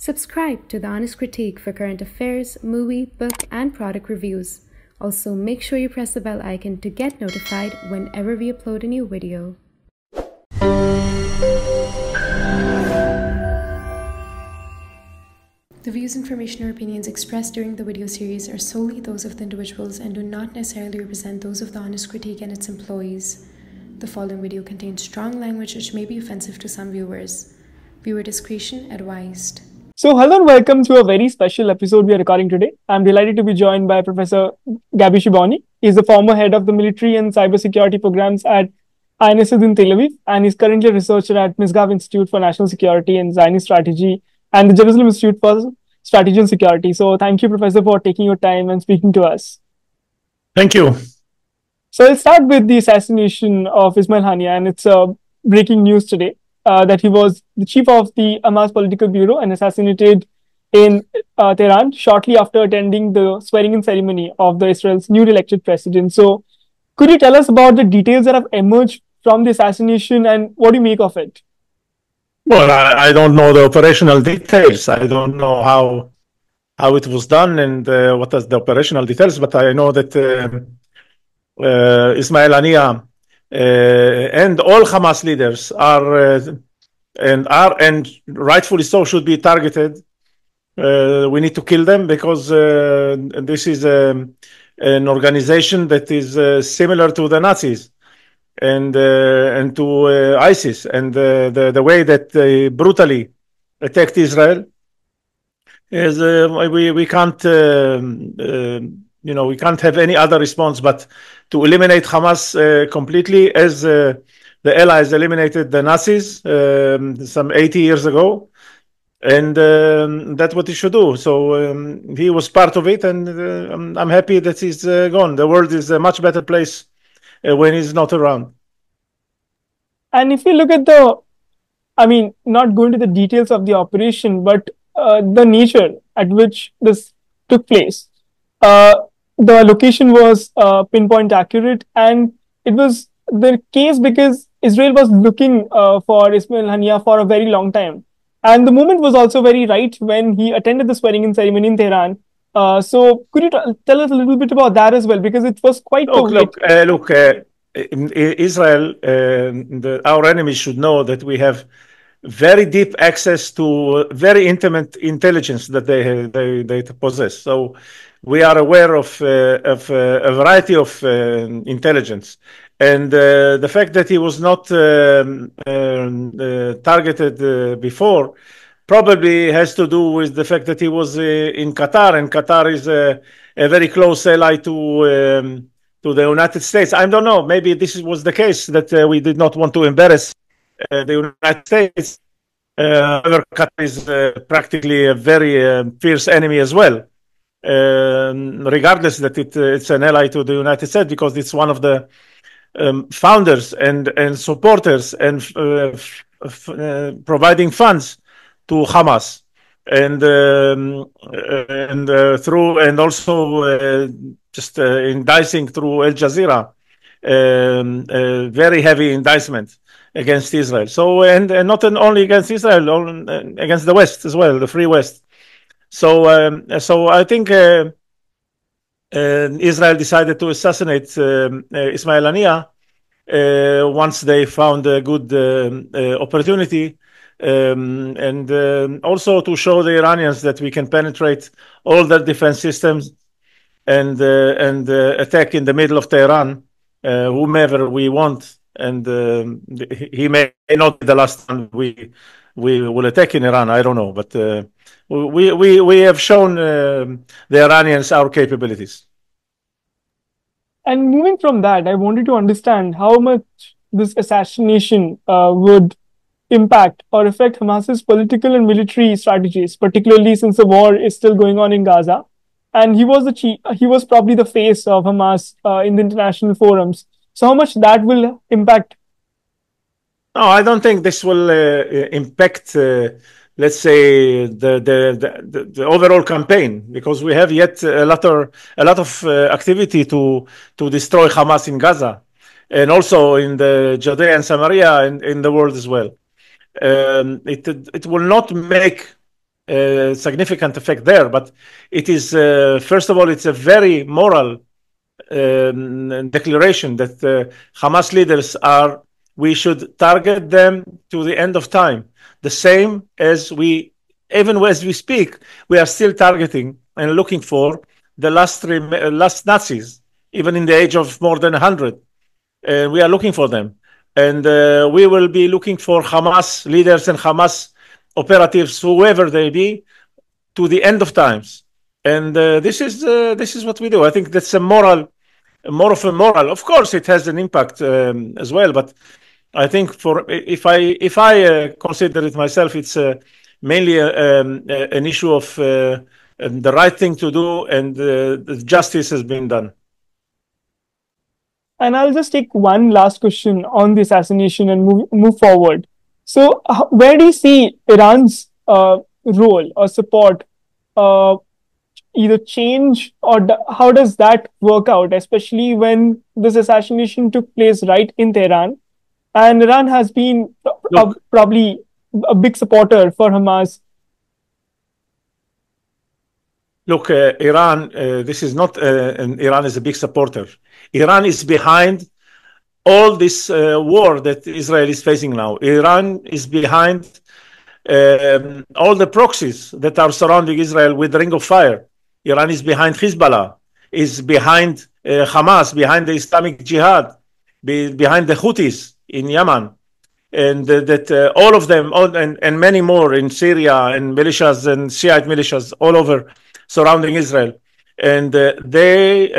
Subscribe to The Honest Critique for current affairs, movie, book, and product reviews. Also, make sure you press the bell icon to get notified whenever we upload a new video. The views, information, or opinions expressed during the video series are solely those of the individuals and do not necessarily represent those of The Honest Critique and its employees. The following video contains strong language which may be offensive to some viewers. Viewer discretion advised. So, hello and welcome to a very special episode we are recording today. I'm delighted to be joined by Professor Gabi Siboni. He's the former head of the military and cybersecurity programs at INSS in Tel Aviv, and he's currently a researcher at Misgav Institute for National Security and Zionist Strategy and the Jerusalem Institute for Strategy and Security. So, thank you, Professor, for taking your time and speaking to us. Thank you. So, I'll start with the assassination of Ismail Haniyeh, and it's breaking news today. That he was the chief of the Hamas political bureau and assassinated in Tehran shortly after attending the swearing-in ceremony of Israel's newly elected president. So, could you tell us about the details that have emerged from the assassination and what do you make of it? Well, I don't know the operational details. I don't know how it was done and what are the operational details, but I know that Ismail Haniyeh and all Hamas leaders are and rightfully so should be targeted. We need to kill them because this is an organization that is similar to the Nazis and to ISIS, and the way that they brutally attacked Israel is we can't we can't have any other response but to eliminate Hamas completely, as the Allies eliminated the Nazis some 80 years ago, and that's what he should do. So he was part of it, and I'm happy that he's gone. The world is a much better place when he's not around. And if you look at not going to the details of the operation, but the nature at which this took place, the location was pinpoint accurate, and it was the case because Israel was looking for Ismail Haniyeh for a very long time. And the moment was also very right when he attended the swearing-in ceremony in Tehran. So could you tell us a little bit about that as well? Because it was quite... In Israel, our enemies should know that we have very deep access to very intimate intelligence that they possess. So we are aware of a variety of intelligence, and the fact that he was not targeted before probably has to do with the fact that he was in Qatar, and Qatar is a very close ally to the United States. I don't know. Maybe this was the case that we did not want to embarrass the United States. However, Qatar is practically a very fierce enemy as well, regardless that it's an ally to the United States, because it's one of the founders and supporters and providing funds to Hamas, and through, and also just indicting through Al Jazeera, very heavy indictment against Israel. So, and not only against Israel, against the West as well, the Free West. So, so I think Israel decided to assassinate Ismail Haniyeh once they found a good opportunity, and also to show the Iranians that we can penetrate all their defense systems and attack in the middle of Tehran whomever we want. And he may not be the last time we will attack in Iran. I don't know, but we have shown the Iranians our capabilities. And moving from that, I wanted to understand how much this assassination would impact or affect Hamas's political and military strategies, particularly since the war is still going on in Gaza. And he was probably the face of Hamas in the international forums. So how much that will impact? No, I don't think this will impact, let's say, the overall campaign, because we have yet a lot of activity to destroy Hamas in Gaza, and also in the Judea and Samaria and in the world as well. It will not make significant effect there. But it is, first of all, it's a very moral declaration that Hamas leaders are, we should target them to the end of time. The same as we, even as we speak, we are still targeting and looking for the last Nazis, even in the age of more than 100. We are looking for them. And we will be looking for Hamas leaders and Hamas operatives, whoever they be, to the end of times. And this is what we do. I think that's more of a moral. Of course, it has an impact as well. But I think if I consider it myself, it's mainly an issue of the right thing to do, and the justice has been done. And I'll just take one last question on the assassination and move forward. So, where do you see Iran's role or support either change, or how does that work out, especially when this assassination took place right in Tehran, and Iran has been probably a big supporter for Hamas? Look, Iran, this is not, Iran is a big supporter. Iran is behind all this war that Israel is facing now. Iran is behind all the proxies that are surrounding Israel with the ring of fire. Iran is behind Hezbollah, is behind Hamas, behind the Islamic Jihad, behind the Houthis in Yemen. And that all of them, and many more in Syria, and militias and Shiite militias all over surrounding Israel. And they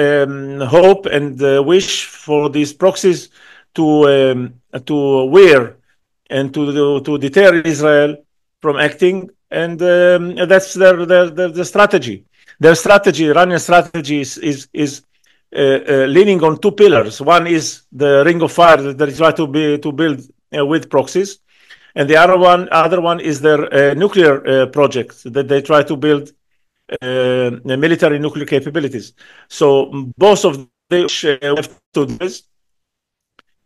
hope and wish for these proxies to wear and to deter Israel from acting. And that's their strategy. Their strategy, Iranian strategy, is leaning on two pillars. One is the ring of fire that they try to build with proxies, and the other one is their nuclear project that they try to build military nuclear capabilities. So both of them have to do this.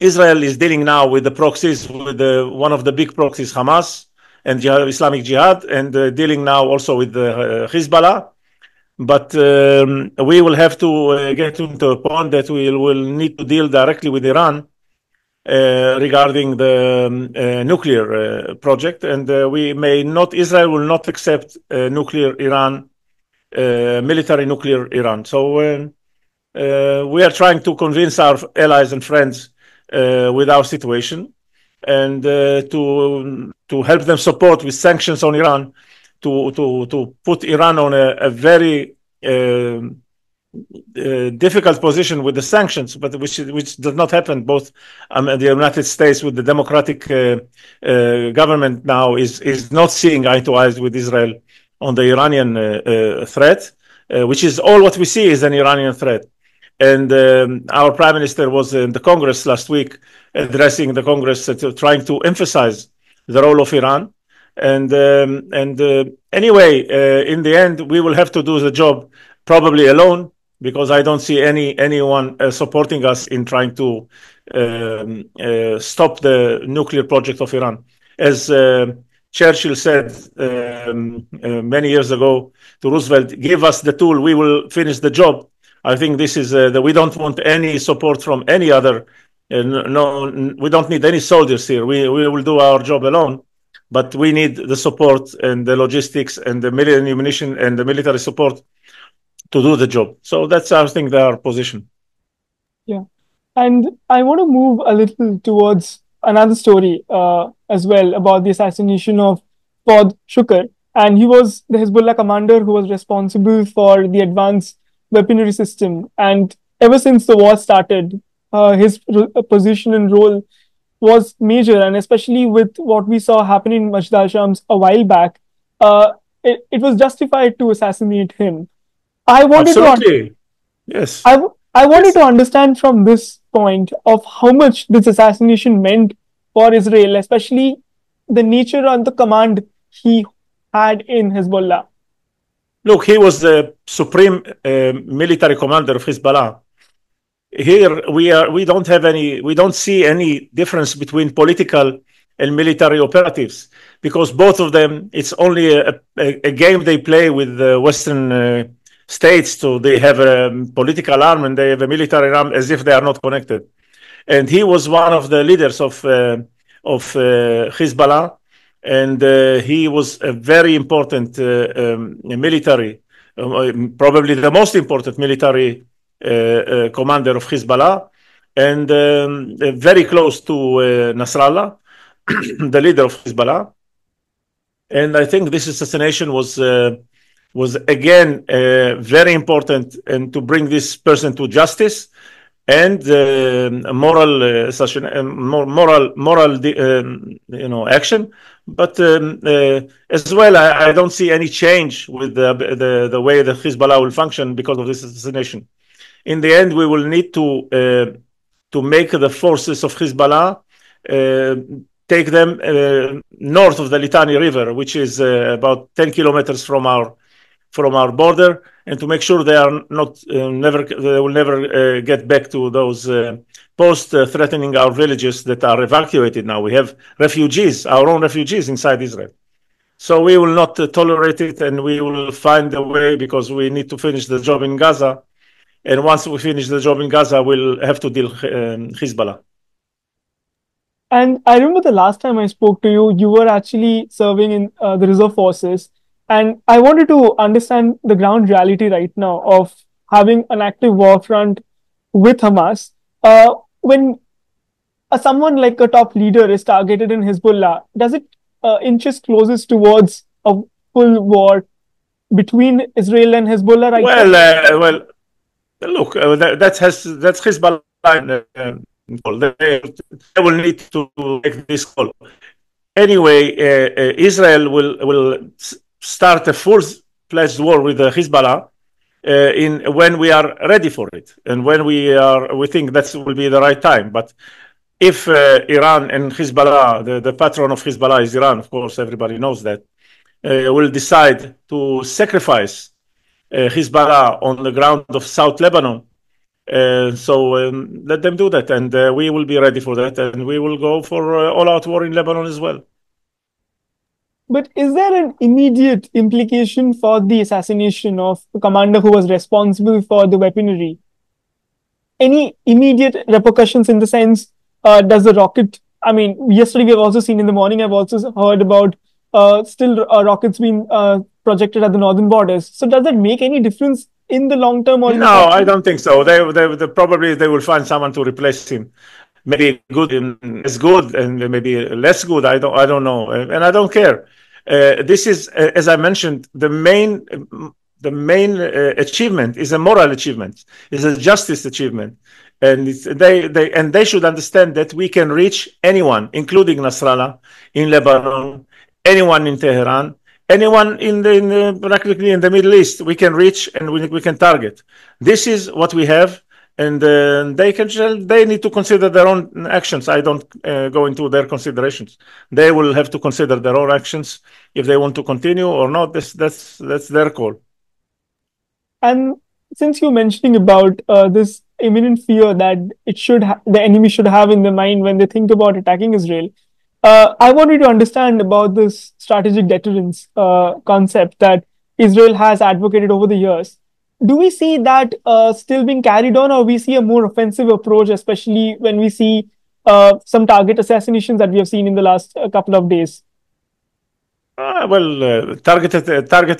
Israel is dealing now with the proxies, with one of the big proxies, Hamas and Islamic Jihad, and dealing now also with Hezbollah. But we will have to get into a point that we will need to deal directly with Iran regarding the nuclear project, and Israel will not accept nuclear Iran, military nuclear Iran. So we are trying to convince our allies and friends with our situation, and to help them support with sanctions on Iran, to put Iran on a very difficult position with the sanctions, but which does not happen. Both the United States with the democratic government now is not seeing eye to eye with Israel on the Iranian threat, which is all what we see is an Iranian threat. And our prime minister was in the Congress last week addressing the Congress, trying to emphasize the role of Iran. And anyway, in the end, we will have to do the job probably alone, because I don't see anyone supporting us in trying to stop the nuclear project of Iran. As Churchill said many years ago to Roosevelt, give us the tool, we will finish the job. I think this is that we don't want any support from any other. No, we don't need any soldiers here. We will do our job alone. But we need the support and the logistics and the ammunition and the military support to do the job. So that's, I think, their position. Yeah. And I want to move a little towards another story as well about the assassination of Fouad Shukr. And he was the Hezbollah commander who was responsible for the advanced weaponry system. And ever since the war started, his position and role was major, and especially with what we saw happen in Masjid al-Shams a while back, it was justified to assassinate him. I wanted to understand from this point of how much this assassination meant for Israel, especially the nature and the command he had in Hezbollah. Look, he was the supreme military commander of Hezbollah. Here we don't see any difference between political and military operatives, because both of them, it's only a game they play with the Western states. So they have a political arm and they have a military arm, as if they are not connected. And he was one of the leaders of Hezbollah, and he was a very important military, probably the most important military commander of Hezbollah, and very close to Nasrallah, the leader of Hezbollah. And I think this assassination was again very important, and to bring this person to justice and moral action. But as well, I don't see any change with the way that Hezbollah will function because of this assassination. In the end, we will need to make the forces of Hezbollah take them north of the Litani River, which is about 10 kilometers from our border, and to make sure they are not they will never get back to those posts threatening our villages that are evacuated now. We have refugees, our own refugees inside Israel. So we will not tolerate it, and we will find a way, because we need to finish the job in Gaza. And once we finish the job in Gaza, we'll have to deal Hezbollah. And I remember the last time I spoke to you, you were actually serving in the reserve forces. And I wanted to understand the ground reality right now of having an active war front with Hamas. When someone like a top leader is targeted in Hezbollah, does it inches closest towards a full war between Israel and Hezbollah right now? Well, look, that's Hezbollah. They will need to make this call. Anyway, Israel will start a full-fledged war with Hezbollah when we are ready for it, and when we think that will be the right time. But if Iran and Hezbollah, the patron of Hezbollah is Iran, of course, everybody knows that, will decide to sacrifice Hezbollah on the ground of South Lebanon, so let them do that, and we will be ready for that, and we will go for all-out war in Lebanon as well. But is there an immediate implication for the assassination of the commander who was responsible for the weaponry? Any immediate repercussions in the sense, does the rocket, I mean, yesterday we've also seen in the morning, I've also heard about still rockets being projected at the northern borders. So does that make any difference in the long term? Or no, I don't think so. They probably will find someone to replace him. Maybe good and as good, and maybe less good. I don't know, and I don't care. This is, as I mentioned, the main achievement is a moral achievement, is a justice achievement, and they should understand that we can reach anyone, including Nasrallah in Lebanon, anyone in Tehran, anyone practically in the Middle East. We can reach and we can target. This is what we have. And they need to consider their own actions. I don't go into their considerations. They will have to consider their own actions if they want to continue or not. That's their call. And since you're mentioning about this imminent fear that the enemy should have in their mind when they think about attacking Israel, I wanted to understand about this strategic deterrence concept that Israel has advocated over the years. Do we see that still being carried on, or we see a more offensive approach, especially when we see some target assassinations that we have seen in the last couple of days? Target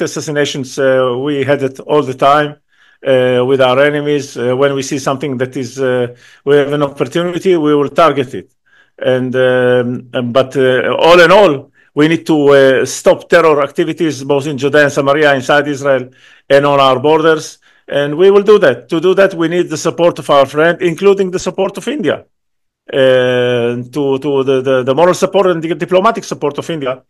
assassinations, we had it all the time with our enemies. When we see something that is, we have an opportunity, we will target it. But all in all, we need to stop terror activities both in Judea and Samaria, inside Israel, and on our borders. And we will do that. To do that, we need the support of our friend, including the support of India, the moral support and the diplomatic support of India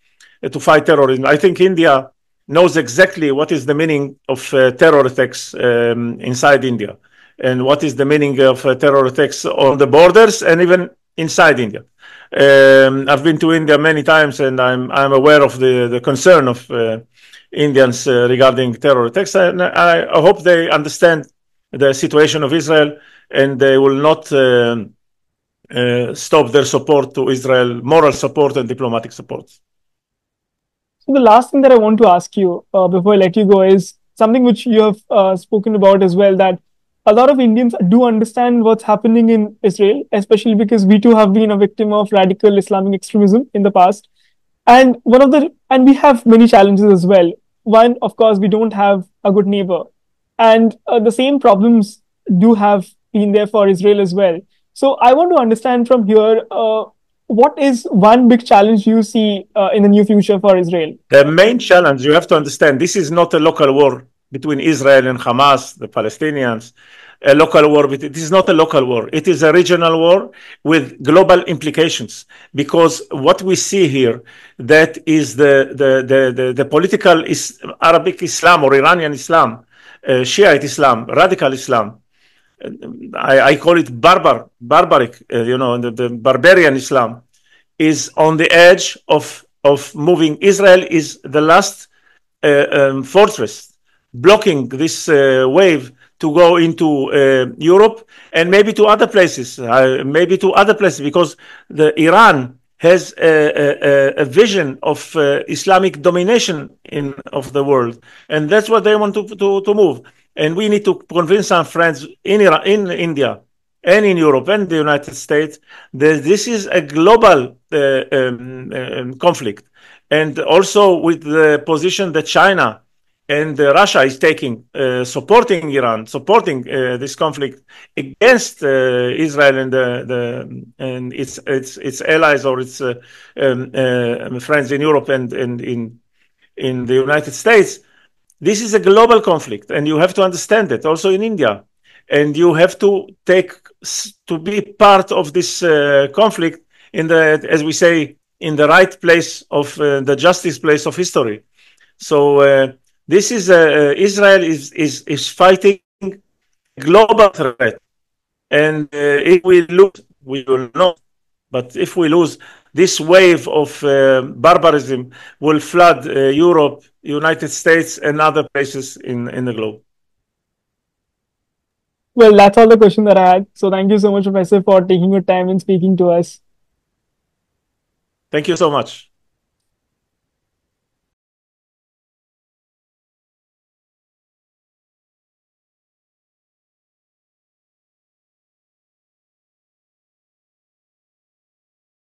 to fight terrorism. I think India knows exactly what is the meaning of terror attacks inside India, and what is the meaning of terror attacks on the borders and even inside India. I've been to India many times, and I'm aware of the concern of Indians regarding terror attacks. And I hope they understand the situation of Israel, and they will not stop their support to Israel, moral support and diplomatic support. So the last thing that I want to ask you before I let you go is something which you have spoken about as well, that a lot of Indians do understand what's happening in Israel, especially because we too have been a victim of radical Islamic extremism in the past. And we have many challenges as well. One, of course, we don't have a good neighbor, and the same problems do have been there for Israel as well. So I want to understand from here, what is one big challenge you see in the near future for Israel? The main challenge, you have to understand, this is not a local war between Israel and Hamas, the Palestinians. A local war. It is not a local war. It is a regional war with global implications. Because what we see here, that is the political Arabic Islam or Iranian Islam, Shiite Islam, radical Islam. I call it barbaric, the barbarian Islam is on the edge of moving. Israel is the last fortress blocking this wave to go into Europe and maybe to other places, because Iran has a vision of Islamic domination of the world, and that's what they want to move. And we need to convince our friends in Iran, in India, and in Europe and the United States that this is a global conflict, and also with the position that China and Russia is taking, supporting Iran, supporting this conflict against Israel and its allies or its friends in Europe and in the United States. This is a global conflict, and you have to understand it. Also in India, and you have to be part of this conflict as we say, in the right place of the justice place of history. So. This is Israel is fighting a global threat, and if we lose, we will not. But if we lose, this wave of barbarism will flood Europe, United States, and other places in the globe. Well, that's all the question that I had. So thank you so much, Professor, for taking your time and speaking to us. Thank you so much.